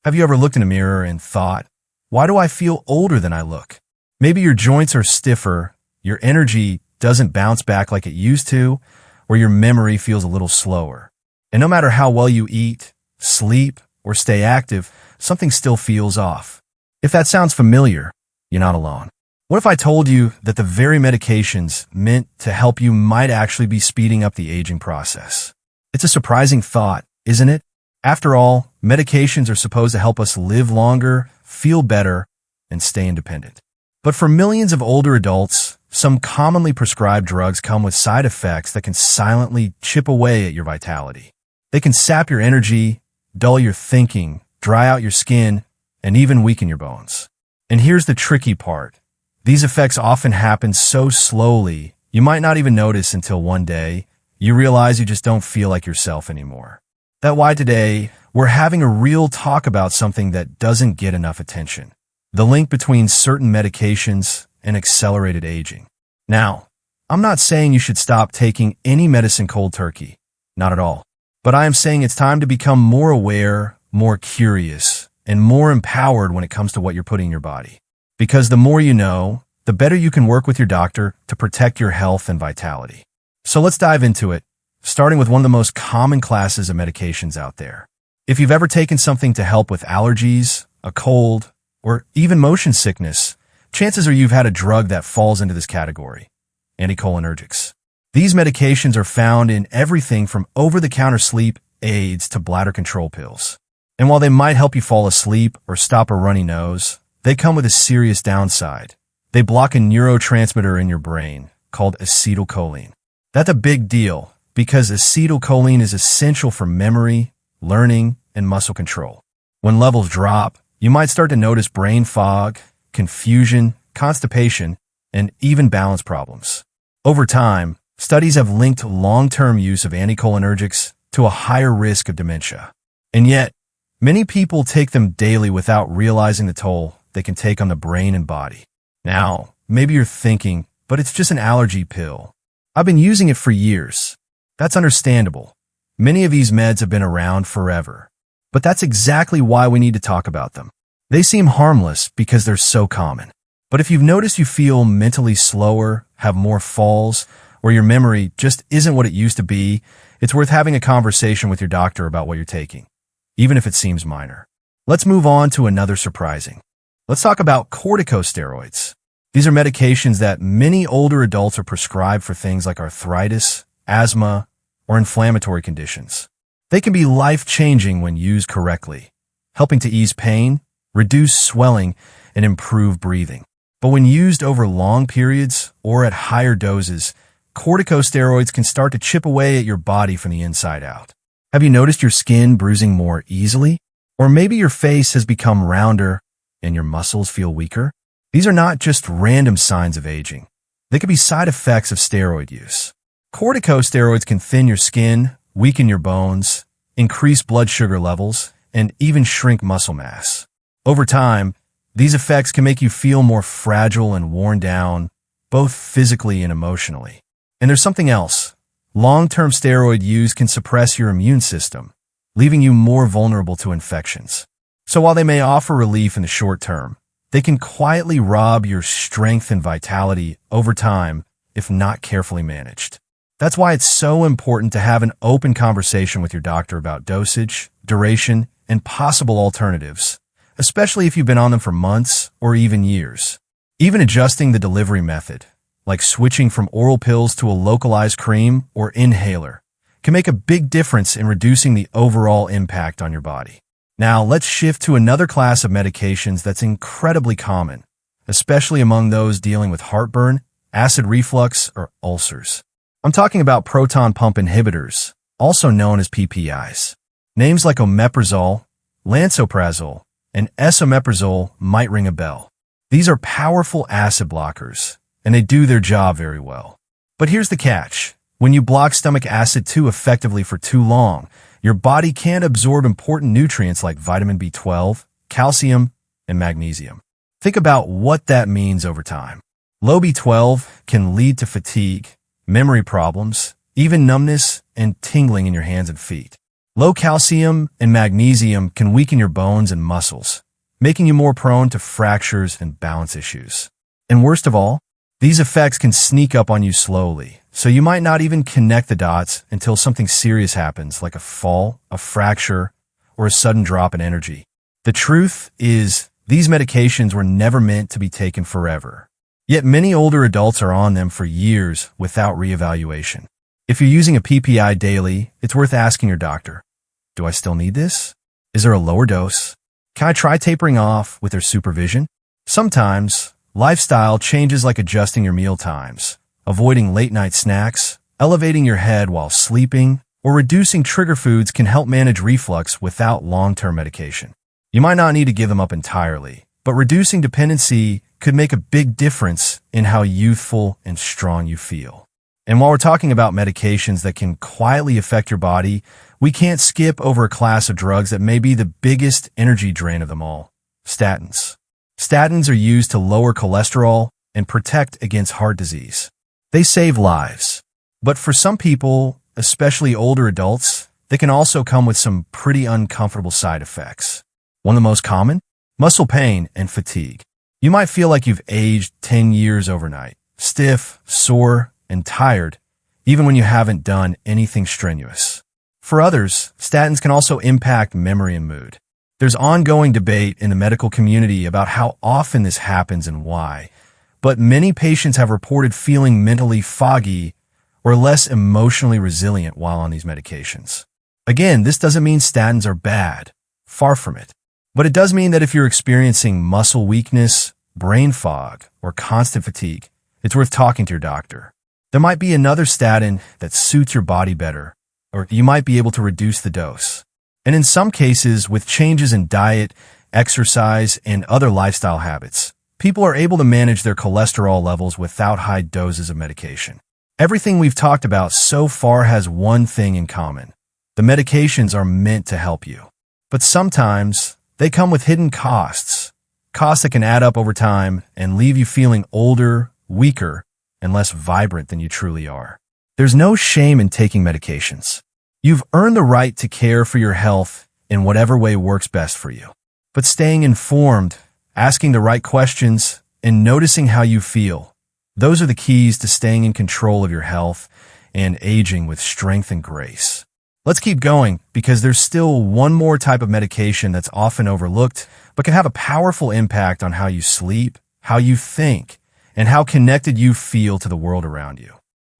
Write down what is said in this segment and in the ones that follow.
Have you ever looked in a mirror and thought, why do I feel older than I look? Maybe your joints are stiffer, your energy doesn't bounce back like it used to, or your memory feels a little slower. And no matter how well you eat, sleep, or stay active, something still feels off. If that sounds familiar, you're not alone. What if I told you that the very medications meant to help you might actually be speeding up the aging process? It's a surprising thought, isn't it? After all, medications are supposed to help us live longer, feel better, and stay independent. But for millions of older adults, some commonly prescribed drugs come with side effects that can silently chip away at your vitality. They can sap your energy, dull your thinking, dry out your skin, and even weaken your bones. And here's the tricky part. These effects often happen so slowly, you might not even notice until one day you realize you just don't feel like yourself anymore. That's why today, we're having a real talk about something that doesn't get enough attention. The link between certain medications and accelerated aging. Now, I'm not saying you should stop taking any medicine cold turkey. Not at all. But I am saying it's time to become more aware, more curious, and more empowered when it comes to what you're putting in your body. Because the more you know, the better you can work with your doctor to protect your health and vitality. So let's dive into it, starting with one of the most common classes of medications out there. If you've ever taken something to help with allergies, a cold, or even motion sickness, chances are you've had a drug that falls into this category, anticholinergics. These medications are found in everything from over-the-counter sleep aids to bladder control pills. And while they might help you fall asleep or stop a runny nose, they come with a serious downside. They block a neurotransmitter in your brain called acetylcholine. That's a big deal because acetylcholine is essential for memory, learning, and muscle control. When levels drop, you might start to notice brain fog, confusion, constipation, and even balance problems. Over time, studies have linked long-term use of anticholinergics to a higher risk of dementia. And yet, many people take them daily without realizing the toll they can take on the brain and body. Now, maybe you're thinking, but it's just an allergy pill. I've been using it for years. That's understandable. Many of these meds have been around forever. But that's exactly why we need to talk about them. They seem harmless because they're so common. But if you've noticed you feel mentally slower, have more falls, or your memory just isn't what it used to be, it's worth having a conversation with your doctor about what you're taking, even if it seems minor. Let's move on to another surprising. Let's talk about corticosteroids. These are medications that many older adults are prescribed for things like arthritis, asthma, or inflammatory conditions. They can be life-changing when used correctly, helping to ease pain, reduce swelling, and improve breathing. But when used over long periods or at higher doses, corticosteroids can start to chip away at your body from the inside out. Have you noticed your skin bruising more easily? Or maybe your face has become rounder and your muscles feel weaker? These are not just random signs of aging. They could be side effects of steroid use. Corticosteroids can thin your skin, weaken your bones, increase blood sugar levels, and even shrink muscle mass. Over time, these effects can make you feel more fragile and worn down, both physically and emotionally. And there's something else. Long-term steroid use can suppress your immune system, leaving you more vulnerable to infections. So while they may offer relief in the short term, they can quietly rob your strength and vitality over time if not carefully managed. That's why it's so important to have an open conversation with your doctor about dosage, duration, and possible alternatives, especially if you've been on them for months or even years. Even adjusting the delivery method, like switching from oral pills to a localized cream or inhaler, can make a big difference in reducing the overall impact on your body. Now, let's shift to another class of medications that's incredibly common, especially among those dealing with heartburn, acid reflux, or ulcers. I'm talking about proton pump inhibitors, also known as PPIs. Names like omeprazole, lansoprazole, and esomeprazole might ring a bell. These are powerful acid blockers, and they do their job very well. But here's the catch. When you block stomach acid too effectively for too long, your body can't absorb important nutrients like vitamin B12, calcium, and magnesium. Think about what that means over time. Low B12 can lead to fatigue, memory problems, even numbness and tingling in your hands and feet. Low calcium and magnesium can weaken your bones and muscles, making you more prone to fractures and balance issues. And worst of all, these effects can sneak up on you slowly, so you might not even connect the dots until something serious happens, like a fall, a fracture, or a sudden drop in energy. The truth is, these medications were never meant to be taken forever. Yet many older adults are on them for years without reevaluation. If you're using a PPI daily, it's worth asking your doctor, do I still need this? Is there a lower dose? Can I try tapering off with their supervision? Sometimes, lifestyle changes like adjusting your meal times, avoiding late-night snacks, elevating your head while sleeping, or reducing trigger foods can help manage reflux without long-term medication. You might not need to give them up entirely, but reducing dependency could make a big difference in how youthful and strong you feel. And while we're talking about medications that can quietly affect your body, we can't skip over a class of drugs that may be the biggest energy drain of them all: statins. Statins are used to lower cholesterol and protect against heart disease. They save lives. But for some people, especially older adults, they can also come with some pretty uncomfortable side effects. One of the most common? Muscle pain and fatigue. You might feel like you've aged 10 years overnight, stiff, sore, and tired, even when you haven't done anything strenuous. For others, statins can also impact memory and mood. There's ongoing debate in the medical community about how often this happens and why, but many patients have reported feeling mentally foggy or less emotionally resilient while on these medications. Again, this doesn't mean statins are bad. Far from it. But it does mean that if you're experiencing muscle weakness, brain fog, or constant fatigue, it's worth talking to your doctor. There might be another statin that suits your body better, or you might be able to reduce the dose. And in some cases, with changes in diet, exercise, and other lifestyle habits, people are able to manage their cholesterol levels without high doses of medication. Everything we've talked about so far has one thing in common. The medications are meant to help you. But sometimes, they come with hidden costs that can add up over time and leave you feeling older, weaker, and less vibrant than you truly are. There's no shame in taking medications. You've earned the right to care for your health in whatever way works best for you. But staying informed, asking the right questions, and noticing how you feel, those are the keys to staying in control of your health and aging with strength and grace. Let's keep going, because there's still one more type of medication that's often overlooked, but can have a powerful impact on how you sleep, how you think, and how connected you feel to the world around you.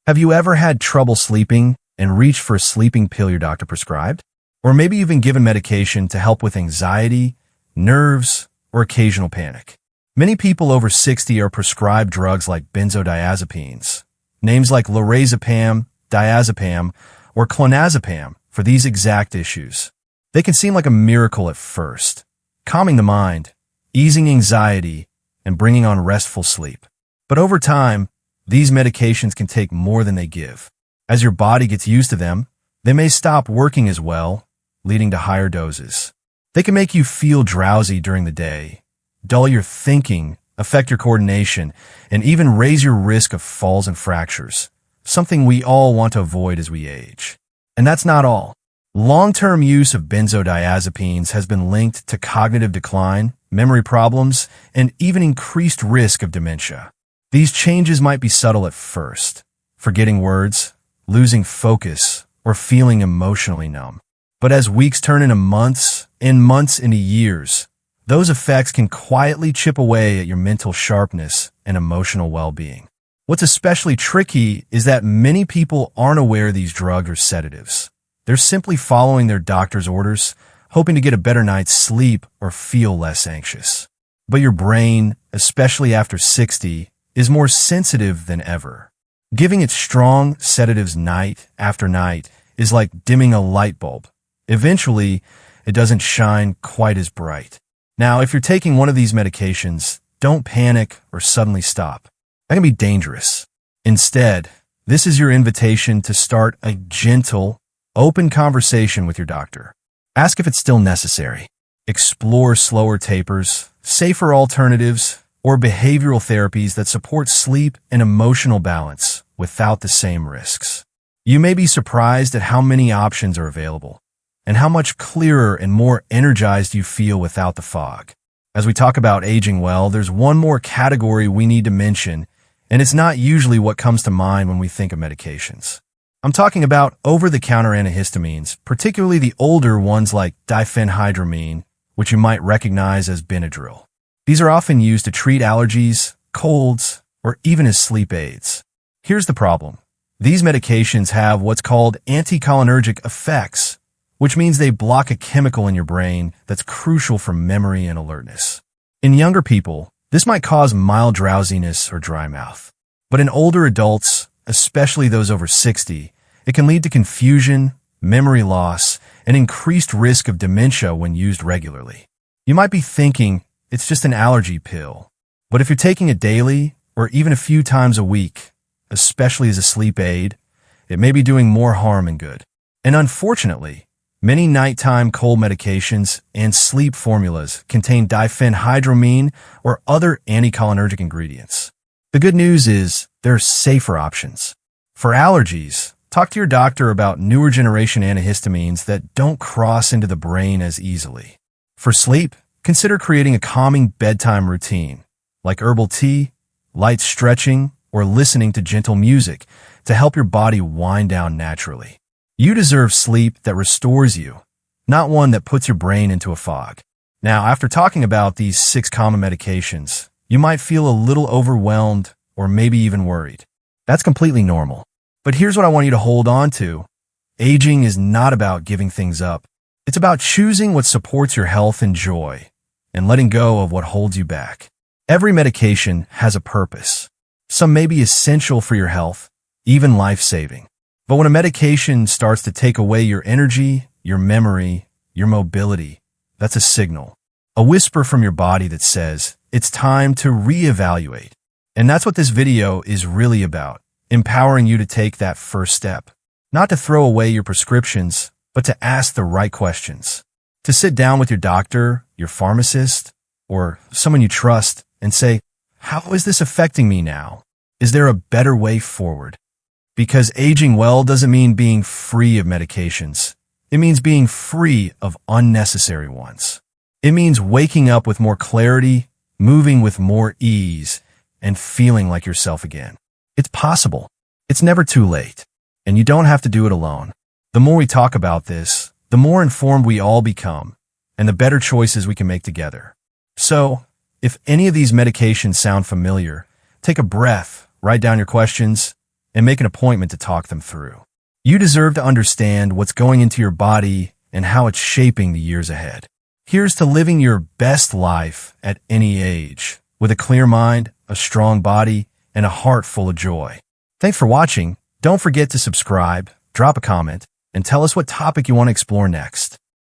Have you ever had trouble sleeping and reached for a sleeping pill your doctor prescribed? Or maybe you've been given medication to help with anxiety, nerves, or occasional panic. Many people over 60 are prescribed drugs like benzodiazepines, names like lorazepam, diazepam, or clonazepam for these exact issues. They can seem like a miracle at first, calming the mind, easing anxiety, and bringing on restful sleep. But over time, these medications can take more than they give. As your body gets used to them, they may stop working as well, leading to higher doses. They can make you feel drowsy during the day, dull your thinking, affect your coordination, and even raise your risk of falls and fractures, something we all want to avoid as we age. And that's not all. Long-term use of benzodiazepines has been linked to cognitive decline, memory problems, and even increased risk of dementia. These changes might be subtle at first, forgetting words, losing focus, or feeling emotionally numb. But as weeks turn into months, and months into years, those effects can quietly chip away at your mental sharpness and emotional well-being. What's especially tricky is that many people aren't aware these drugs are sedatives. They're simply following their doctor's orders, hoping to get a better night's sleep or feel less anxious. But your brain, especially after 60, is more sensitive than ever. Giving it strong sedatives night after night is like dimming a light bulb. Eventually, it doesn't shine quite as bright. Now, if you're taking one of these medications, don't panic or suddenly stop. That can be dangerous. Instead, this is your invitation to start a gentle, open conversation with your doctor. Ask if it's still necessary. Explore slower tapers, safer alternatives, or behavioral therapies that support sleep and emotional balance without the same risks. You may be surprised at how many options are available. and how much clearer and more energized you feel without the fog. As we talk about aging well, there's one more category we need to mention, and it's not usually what comes to mind when we think of medications. I'm talking about over-the-counter antihistamines, particularly the older ones like diphenhydramine, which you might recognize as Benadryl. These are often used to treat allergies, colds, or even as sleep aids. Here's the problem. These medications have what's called anticholinergic effects, which means they block a chemical in your brain that's crucial for memory and alertness. In younger people, this might cause mild drowsiness or dry mouth. But in older adults, especially those over 60, it can lead to confusion, memory loss, and increased risk of dementia when used regularly. You might be thinking it's just an allergy pill, but if you're taking it daily or even a few times a week, especially as a sleep aid, it may be doing more harm than good. And unfortunately, many nighttime cold medications and sleep formulas contain diphenhydramine or other anticholinergic ingredients. The good news is there are safer options. For allergies, talk to your doctor about newer generation antihistamines that don't cross into the brain as easily. For sleep, consider creating a calming bedtime routine, like herbal tea, light stretching, or listening to gentle music to help your body wind down naturally. You deserve sleep that restores you, not one that puts your brain into a fog. Now, after talking about these 6 common medications, you might feel a little overwhelmed or maybe even worried. That's completely normal. But here's what I want you to hold on to. Aging is not about giving things up. It's about choosing what supports your health and joy and letting go of what holds you back. Every medication has a purpose. Some may be essential for your health, even life-saving. But when a medication starts to take away your energy, your memory, your mobility, that's a signal. A whisper from your body that says, it's time to reevaluate. And that's what this video is really about, empowering you to take that first step. Not to throw away your prescriptions, but to ask the right questions. To sit down with your doctor, your pharmacist, or someone you trust and say, how is this affecting me now? Is there a better way forward? Because aging well doesn't mean being free of medications. It means being free of unnecessary ones. It means waking up with more clarity, moving with more ease, and feeling like yourself again. It's possible. It's never too late. And you don't have to do it alone. The more we talk about this, the more informed we all become, and the better choices we can make together. So, if any of these medications sound familiar, take a breath, write down your questions, and make an appointment to talk them through. You deserve to understand what's going into your body and how it's shaping the years ahead. Here's to living your best life at any age, with a clear mind, a strong body, and a heart full of joy. Thanks for watching. Don't forget to subscribe, drop a comment, and tell us what topic you want to explore next.